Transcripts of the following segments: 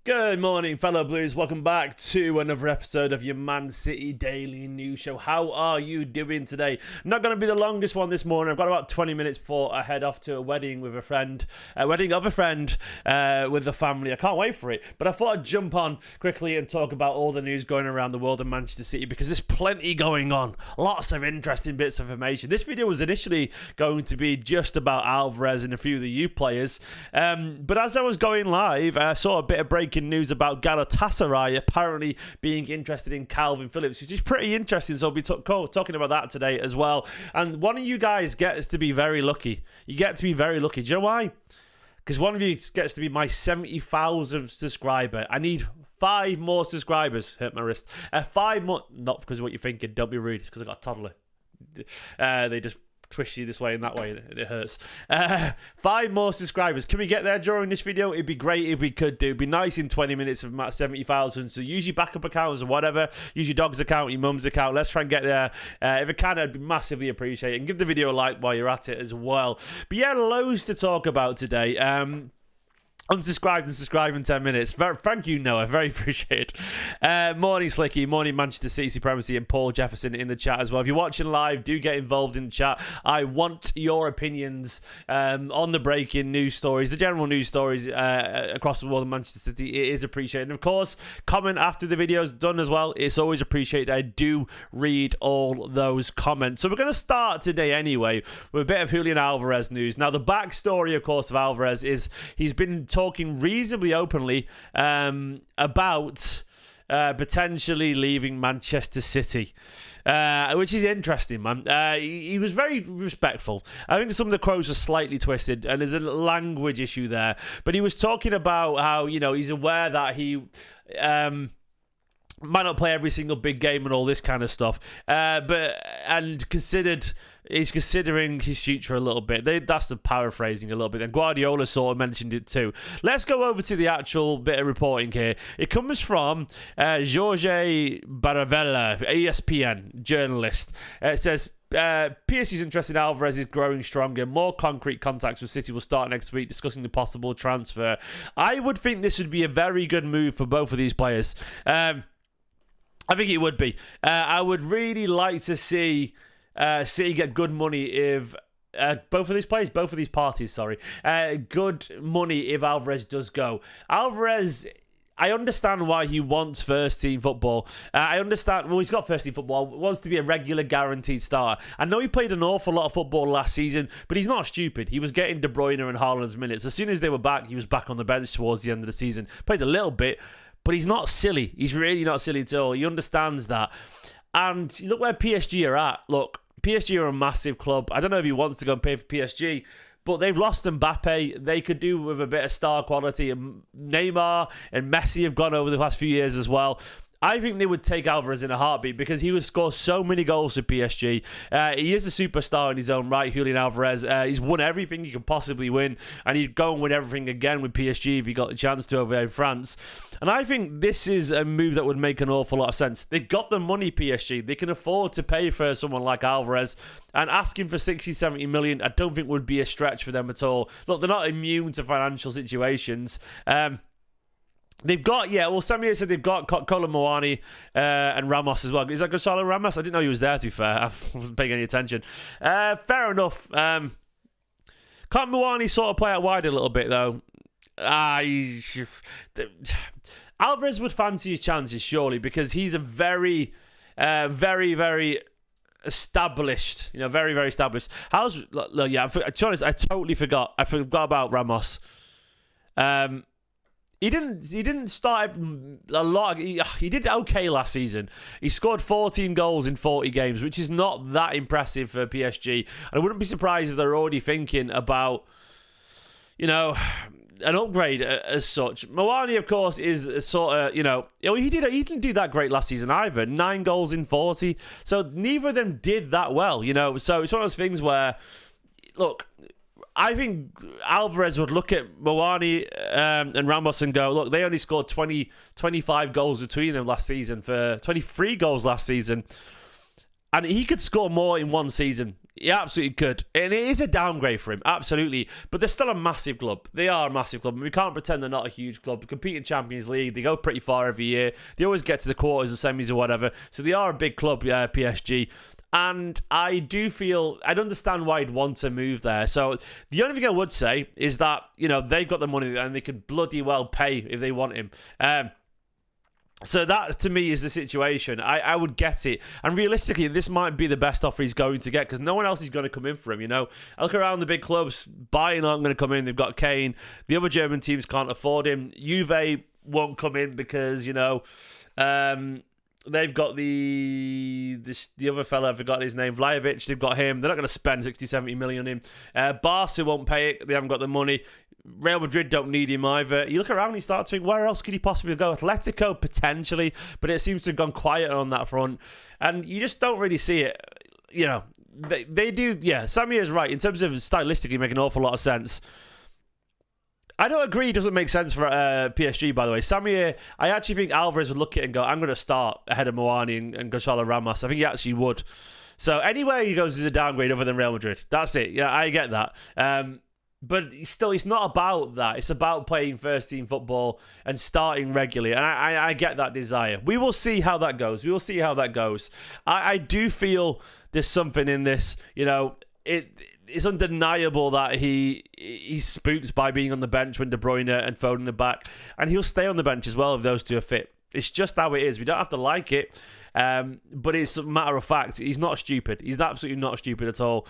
Good morning, fellow Blues. Welcome back to another episode of your Man City Daily News Show. How are you doing today? Not going to be the longest one this morning. I've got about 20 minutes before I head off to a wedding with a friend, with the family. I can't wait for it. But I thought I'd jump on quickly and talk about all the news going around the world in Manchester City because there's plenty going on. Lots of interesting bits of information. This video was initially going to be just about Alvarez and a few of the youth players. But as I was going live, I saw a bit of breaking news about Galatasaray apparently being interested in Kalvin Phillips, which is pretty interesting. So I'll be talking about that today as well. And one of you guys gets to be very lucky. You get to be very lucky. Do you know why? Because one of you gets to be my 70,000th subscriber. I need 5 more subscribers. Hurt my wrist. 5 more. Not because of what you're thinking. Don't be rude. It's because I got a toddler. They just twist you this way and that way, and it hurts. 5 more subscribers. Can we get there during this video? It'd be great if we could do. It'd be nice in 20 minutes of 70,000. So use your backup accounts or whatever. Use your dog's account, your mum's account. Let's try and get there. If it can, I'd be massively appreciated. And give the video a like while you're at it as well. But yeah, loads to talk about today. Unsubscribed and subscribed in 10 minutes. Thank you, Noah. Very appreciated. Morning, Slicky. Morning, Manchester City Supremacy, and Paul Jefferson in the chat as well. If you're watching live, do get involved in the chat. I want your opinions on the breaking news stories, the general news stories across the world of Manchester City. It is appreciated. And of course, comment after the video's done as well. It's always appreciated. I do read all those comments. So we're going to start today anyway with a bit of Julian Alvarez news. Now, the backstory, of course, of Alvarez is he's been talking reasonably openly about potentially leaving Manchester City, which is interesting, man. He was very respectful. I think some of the quotes are slightly twisted, and there's a language issue there. But he was talking about how, you know, he's aware that he might not play every single big game and all this kind of stuff, he's considering his future a little bit. That's the paraphrasing a little bit. And Guardiola sort of mentioned it too. Let's go over to the actual bit of reporting here. It comes from Jorge Baravella, ESPN journalist. It says, PSG's interest in Alvarez is growing stronger. More concrete contacts with City will start next week, discussing the possible transfer. I would think this would be a very good move for both of these players. I think it would be. I would really like to see City get good money if both of these parties, good money if Alvarez does go. Alvarez, I understand why he wants first team football. I understand, well, he's got first team football, wants to be a regular guaranteed starter. I know he played an awful lot of football last season, but he's not stupid. He was getting De Bruyne and Haaland's minutes. As soon as they were back, he was back on the bench towards the end of the season. Played a little bit, but he's not silly. He's really not silly at all. He understands that. And look where PSG are at. Look, PSG are a massive club. I don't know if he wants to go and pay for PSG, but they've lost Mbappe. They could do with a bit of star quality. And Neymar and Messi have gone over the past few years as well. I think they would take Alvarez in a heartbeat because he would score so many goals for PSG. He is a superstar in his own right, Julian Alvarez. He's won everything he could possibly win, and he'd go and win everything again with PSG if he got the chance to over there in France. And I think this is a move that would make an awful lot of sense. They got the money, PSG. They can afford to pay for someone like Alvarez, and asking for 60, 70 million, I don't think would be a stretch for them at all. Look, they're not immune to financial situations. They've got, Samir said they've got Colomboani and Ramos as well. Is that Gonzalo Ramos? I didn't know he was there, to be fair. I wasn't paying any attention. Fair enough. Can't Muani sort of play out wide a little bit, though? Alvarez would fancy his chances, surely, because he's a very, very, very established, very, very established. To be honest, I totally forgot. I forgot about Ramos. He didn't start a lot. He did okay last season. He scored 14 goals in 40 games, which is not that impressive for PSG. And I wouldn't be surprised if they're already thinking about, an upgrade as such. Muani, of course, is a sort of, he didn't do that great last season either. 9 goals in 40. So neither of them did that well, So it's one of those things where, look, I think Alvarez would look at Muani and Ramos and go, look, they only scored 25 goals between them last season for 23 goals last season. And he could score more in one season. He absolutely could. And it is a downgrade for him, absolutely. But they're still a massive club. They are a massive club. We can't pretend they're not a huge club. They compete in Champions League. They go pretty far every year. They always get to the quarters or semis or whatever. So they are a big club, PSG. And I'd understand why he'd want to move there. So the only thing I would say is that, they've got the money and they could bloody well pay if they want him. So that, to me, is the situation. I would get it. And realistically, this might be the best offer he's going to get because no one else is going to come in for him, I look around the big clubs. Bayern aren't going to come in. They've got Kane. The other German teams can't afford him. Juve won't come in because, they've got the other fella, I forgot his name, Vlahovic. They've got him. They're not going to spend 60, 70 million on him. Barca won't pay it. They haven't got the money. Real Madrid don't need him either. You look around and you start to think, where else could he possibly go? Atletico, potentially, but it seems to have gone quiet on that front. And you just don't really see it. They do, Samir is right. In terms of stylistically make an awful lot of sense. I don't agree it doesn't make sense for PSG, by the way. Samir, I actually think Alvarez would look at it and go, I'm going to start ahead of Moani and Gonzalo Ramos. I think he actually would. So anywhere he goes is a downgrade other than Real Madrid. That's it. Yeah, I get that. But still, it's not about that. It's about playing first-team football and starting regularly. And I get that desire. We will see how that goes. I do feel there's something in this. It's undeniable that he spooks by being on the bench when De Bruyne and Foden are back. And he'll stay on the bench as well if those two are fit. It's just how it is. We don't have to like it. But it's a matter of fact. He's not stupid. He's absolutely not stupid at all.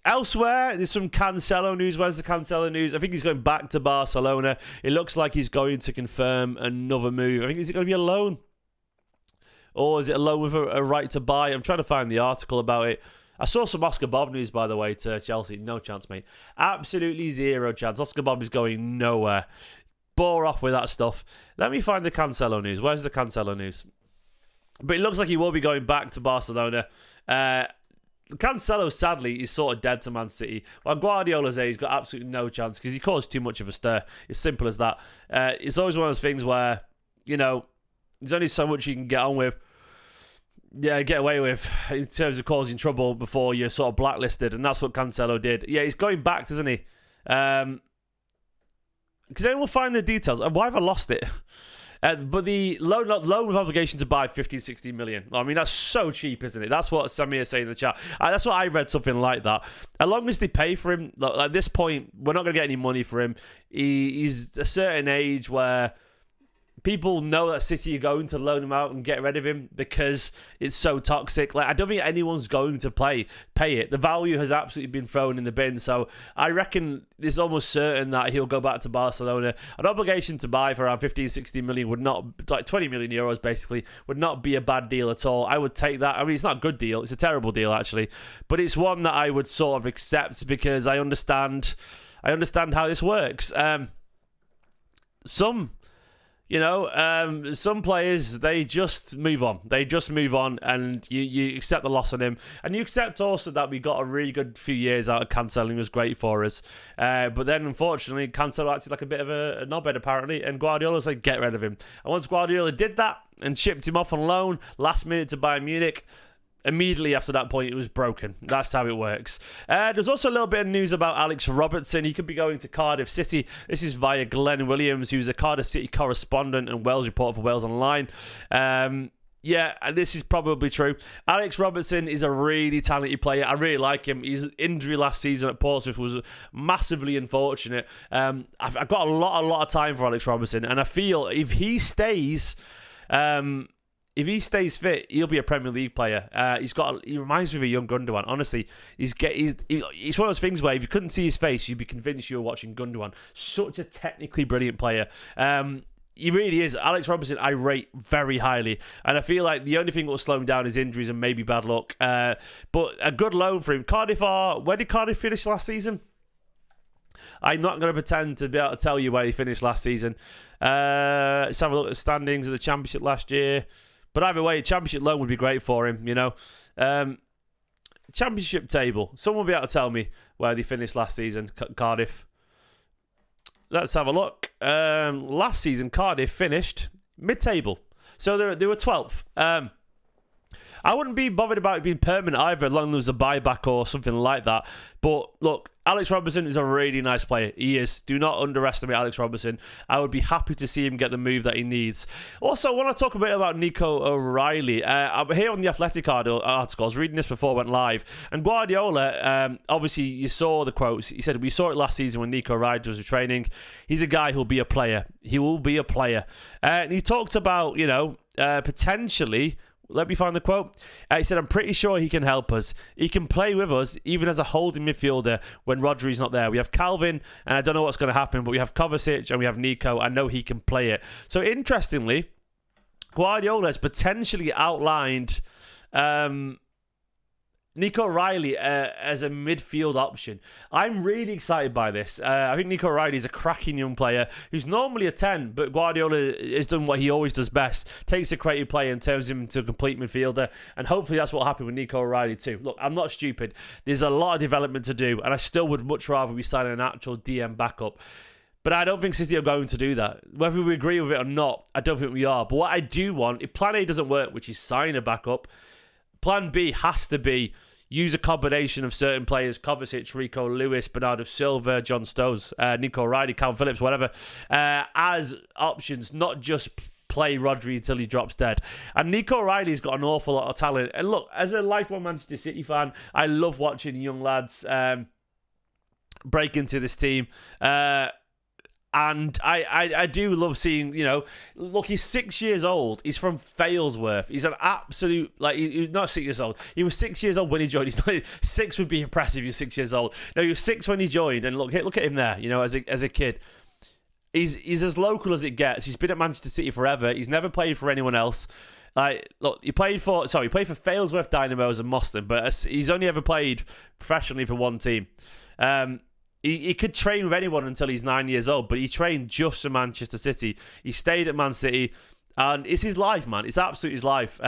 Elsewhere, there's some Cancelo news. Where's the Cancelo news? I think he's going back to Barcelona. It looks like he's going to confirm another move. I think, is it going to be a loan? Or is it a loan with a right to buy? I'm trying to find the article about it. I saw some Oscar Bob news, by the way, to Chelsea. No chance, mate. Absolutely zero chance. Oscar Bob is going nowhere. Bore off with that stuff. Let me find the Cancelo news. Where's the Cancelo news? But it looks like he will be going back to Barcelona. Cancelo, sadly, is sort of dead to Man City. While Guardiola's there, he's got absolutely no chance because he caused too much of a stir. It's simple as that. It's always one of those things where, there's only so much you can get on with. Yeah, get away with in terms of causing trouble before you're sort of blacklisted, and that's what Cancelo did. Yeah, he's going back, doesn't he? Because then we'll find the details. Why have I lost it? But the loan with obligation to buy 15, 16 million. I mean, that's so cheap, isn't it? That's what Samir saying in the chat. That's what I read, something like that. As long as they pay for him, at this point, we're not going to get any money for him. He's a certain age where people know that City are going to loan him out and get rid of him because it's so toxic. I don't think anyone's going to pay it. The value has absolutely been thrown in the bin. So I reckon it's almost certain that he'll go back to Barcelona. An obligation to buy for around 15, 16 million would not, like 20 million euros basically, would not be a bad deal at all. I would take that. I mean, it's not a good deal. It's a terrible deal, actually. But it's one that I would sort of accept because I understand how this works. Some players, they just move on. And you accept the loss on him. And you accept also that we got a really good few years out of Cancelo. He was great for us. But then, unfortunately, Cancelo acted like a bit of a knobhead, apparently. And Guardiola's like, get rid of him. And once Guardiola did that and shipped him off on loan, last minute to Bayern Munich, immediately after that point, it was broken. That's how it works. There's also a little bit of news about Alex Robertson. He could be going to Cardiff City. This is via Glenn Williams, who's a Cardiff City correspondent and Wales reporter for Wales Online. Yeah, and this is probably true. Alex Robertson is a really talented player. I really like him. His injury last season at Portsmouth was massively unfortunate. I've got a lot of time for Alex Robertson, and I feel if he stays fit, he'll be a Premier League player. He reminds me of a young Gundogan. Honestly, he's one of those things where if you couldn't see his face, you'd be convinced you were watching Gundogan. Such a technically brilliant player. He really is. Alex Robertson, I rate very highly. And I feel like the only thing that will slow him down is injuries and maybe bad luck. But a good loan for him. Where did Cardiff finish last season? I'm not going to pretend to be able to tell you where he finished last season. Let's have a look at the standings of the Championship last year. But either way, a Championship loan would be great for him, Championship table. Someone will be able to tell me where they finished last season, Cardiff. Let's have a look. Last season, Cardiff finished mid-table. So they were 12th. I wouldn't be bothered about it being permanent either, as long as there's a buyback or something like that. But look, Alex Robertson is a really nice player. He is. Do not underestimate Alex Robertson. I would be happy to see him get the move that he needs. Also, I want to talk a bit about Nico O'Reilly. I'm here on the Athletic article. I was reading this before I went live. And Guardiola, obviously, you saw the quotes. He said, we saw it last season when Nico O'Reilly was training. He's a guy who'll be a player. He will be a player. And he talked about, potentially... Let me find the quote. He said, I'm pretty sure he can help us. He can play with us, even as a holding midfielder when Rodri's not there. We have Kalvin, and I don't know what's going to happen, but we have Kovacic and we have Nico. I know he can play it. So, interestingly, Guardiola has potentially outlined Nico O'Reilly as a midfield option. I'm really excited by this. I think Nico O'Reilly is a cracking young player who's normally a 10, but Guardiola has done what he always does best. Takes a creative player and turns him into a complete midfielder, and hopefully that's what will happen with Nico O'Reilly too. Look, I'm not stupid. There's a lot of development to do, and I still would much rather be signing an actual DM backup. But I don't think City are going to do that. Whether we agree with it or not, I don't think we are. But what I do want, if plan A doesn't work, which is sign a backup, plan B has to be use a combination of certain players, Kovacic, Rico Lewis, Bernardo Silva, John Stones, Nico O'Reilly, Kalvin Phillips, whatever, as options, not just play Rodri until he drops dead. And Nico O'Reilly's got an awful lot of talent. And look, as a lifelong Manchester City fan, I love watching young lads break into this team. And I do love seeing, look, he's 6 years old. He's from Failsworth. He's an absolute, he's not 6 years old. He was 6 years old when he joined. He's not, 6 would be impressive. You're 6 years old. No, he was 6 when he joined. And look at him there, as a kid. He's as local as it gets. He's been at Manchester City forever. He's never played for anyone else. He played for Failsworth Dynamos and Moston, but he's only ever played professionally for one team. He could train with anyone until he's 9 years old, but he trained just for Manchester City. He stayed at Man City, and it's his life, man. It's absolutely his life.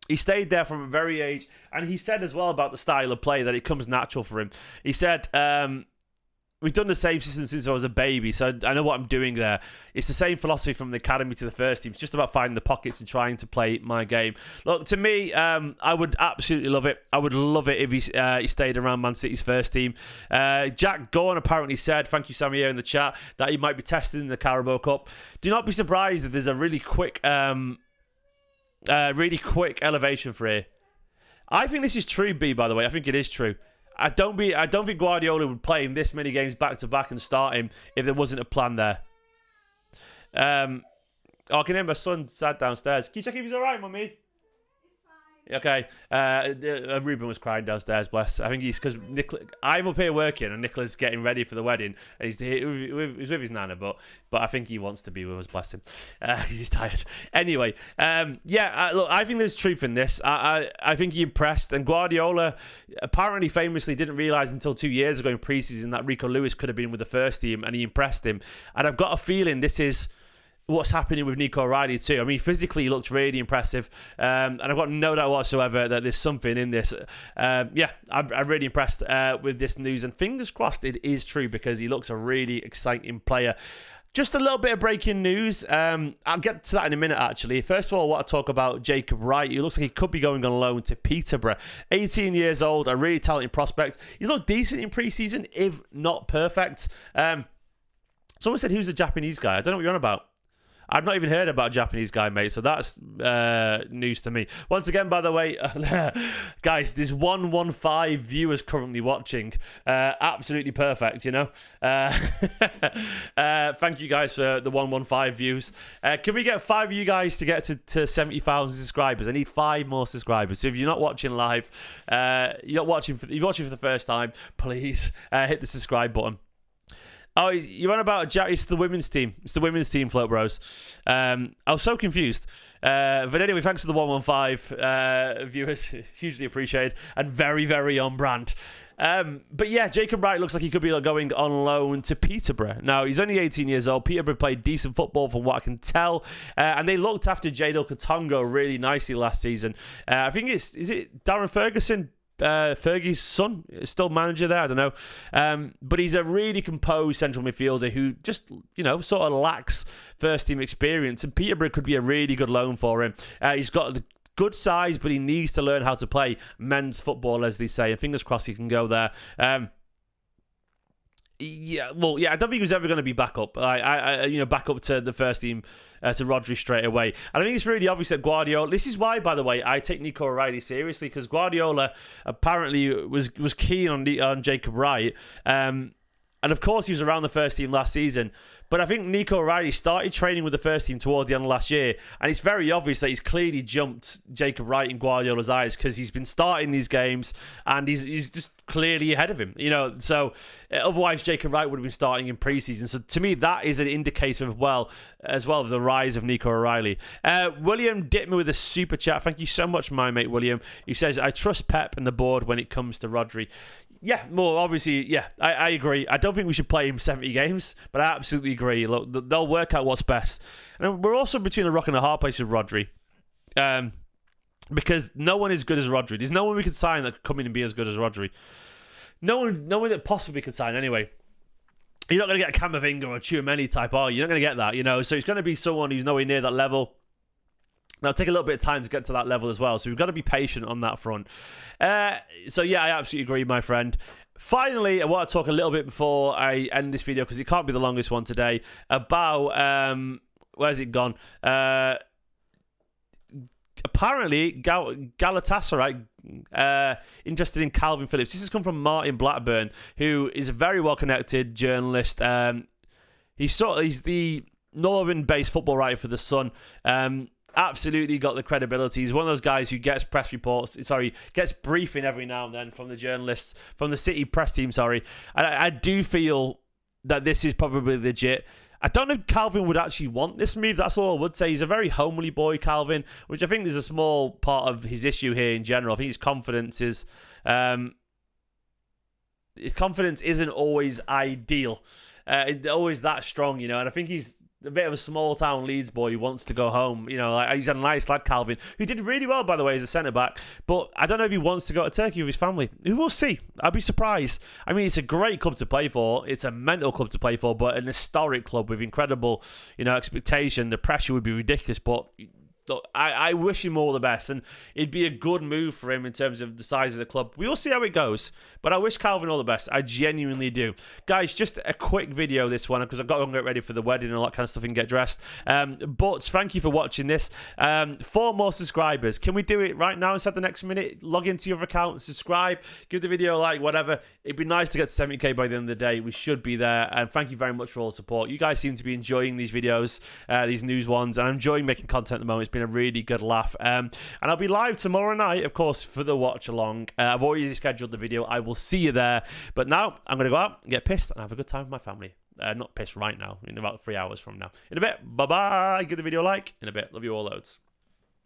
He stayed there from a very age, and he said as well about the style of play that it comes natural for him. He said, we've done the same system since I was a baby, so I know what I'm doing there. It's the same philosophy from the academy to the first team. It's just about finding the pockets and trying to play my game. Look, to me, I would absolutely love it. I would love it if he stayed around Man City's first team. Jack Gorn apparently said, thank you, Sammy, here in the chat, that he might be tested in the Carabao Cup. Do not be surprised if there's a really quick elevation for here. I think this is true, B, by the way. I think it is true. I don't think Guardiola would play him this many games back to back and start him if there wasn't a plan there. I can hear my son sat downstairs. Can you check if he's all right, mummy? Okay. Ruben was crying downstairs, bless. I think he's because I'm up here working and Nicola's getting ready for the wedding. And he's with his nana, but I think he wants to be with us, bless him. He's tired. Anyway, look, I think there's truth in this. I think he impressed, and Guardiola apparently famously didn't realise until 2 years ago in pre-season that Rico Lewis could have been with the first team, and he impressed him. And I've got a feeling this is what's happening with Nico O'Reilly too. I mean, physically he looks really impressive, and I've got no doubt whatsoever that there's something in this. I'm really impressed with this news, and fingers crossed it is true, because he looks a really exciting player. Just a little bit of breaking news. I'll get to that in a minute, actually. First of all, I want to talk about Jacob Wright. He looks like he could be going on loan to Peterborough. 18 years old, a really talented prospect. He looked decent in pre-season, if not perfect. Someone said, who's the Japanese guy? I don't know what you're on about. I've not even heard about a Japanese guy, mate, so that's news to me. Once again, by the way, guys, there's 115 viewers currently watching. Absolutely perfect, Thank you guys for the 115 views. Can we get 5 of you guys to get to 70,000 subscribers? I need 5 more subscribers. So if you're not watching live, you're watching for the first time, please hit the subscribe button. Oh, you're on about it's the women's team. It's the women's team, Float Bros. I was so confused. But anyway, thanks to the 115 viewers. Hugely appreciated and very, very on brand. But yeah, Jacob Wright looks like he could be going on loan to Peterborough. Now, he's only 18 years old. Peterborough played decent football from what I can tell. And they looked after Jadel Katongo really nicely last season. I think is it Darren Ferguson? Fergie's son, still manager there, I don't know. But he's a really composed central midfielder who just, sort of lacks first team experience. And Peterborough could be a really good loan for him. He's got the good size, but he needs to learn how to play men's football, as they say. And fingers crossed he can go there. Yeah, well, yeah, I don't think he was ever going to be back up. Back up to the first team, to Rodri straight away. And I think it's really obvious that Guardiola. This is why, by the way, I take Nico O'Reilly seriously, because Guardiola apparently was keen on Jacob Wright. And of course, he was around the first team last season. But I think Nico O'Reilly started training with the first team towards the end of last year. And it's very obvious that he's clearly jumped Jacob Wright in Guardiola's eyes, because he's been starting these games and he's just clearly ahead of him. So otherwise Jacob Wright would have been starting in pre-season. So to me, that is an indicator of the rise of Nico O'Reilly. William dipped me with a super chat. Thank you so much, my mate William. He says, I trust Pep and the board when it comes to Rodri. Yeah, more obviously, yeah, I agree. I don't think we should play him 70 games, but I absolutely agree. Look, they'll work out what's best. And we're also between a rock and a hard place with Rodri, because no one is good as Rodri. There's no one we could sign that could come in and be as good as Rodri. No one that possibly could sign anyway. You're not going to get a Camavinga or a Tchouaméni type, are you? You're not going to get that, So it's going to be someone who's nowhere near that level. Now, it'll take a little bit of time to get to that level as well, so we've got to be patient on that front. So, yeah, I absolutely agree, my friend. Finally, I want to talk a little bit before I end this video, because it can't be the longest one today, about... where's it gone? Apparently, Galatasaray interested in Kalvin Phillips. This has come from Martin Blackburn, who is a very well-connected journalist. He's the northern-based football writer for The Sun. Absolutely got the credibility. He's one of those guys who gets gets briefing every now and then from the journalists, from the City press team, I do feel that this is probably legit. I don't know if Kalvin would actually want this move. That's all I would say. He's a very homely boy, Kalvin, which I think is a small part of his issue here in general. I think his confidence isn't always ideal. Always that strong, and I think he's a bit of a small town Leeds boy who wants to go home. He's a nice lad, Kalvin, who did really well, by the way, as a centre-back. But I don't know if he wants to go to Turkey with his family. We will see. I'd be surprised. I mean, it's a great club to play for. It's a mental club to play for, but an historic club with incredible, expectation. The pressure would be ridiculous, but... I wish him all the best, and it'd be a good move for him in terms of the size of the club. We will see how it goes, but I wish Kalvin all the best. I genuinely do. Guys, just a quick video, this one, because I've got to get ready for the wedding and all that kind of stuff and get dressed. But thank you for watching this. 4 more subscribers. Can we do it right now inside the next minute? Log into your account, subscribe, give the video a like, whatever. It'd be nice to get to 70k by the end of the day. We should be there, and thank you very much for all the support. You guys seem to be enjoying these videos, these news ones, and I'm enjoying making content at the moment. It's been a really good laugh. And I'll be live tomorrow night, of course, for the watch along. I've already scheduled the video. I will see you there. But now I'm going to go out and get pissed and have a good time with my family. Not pissed right now, in about 3 hours from now. In a bit, bye-bye. Give the video a like. In a bit. Love you all loads.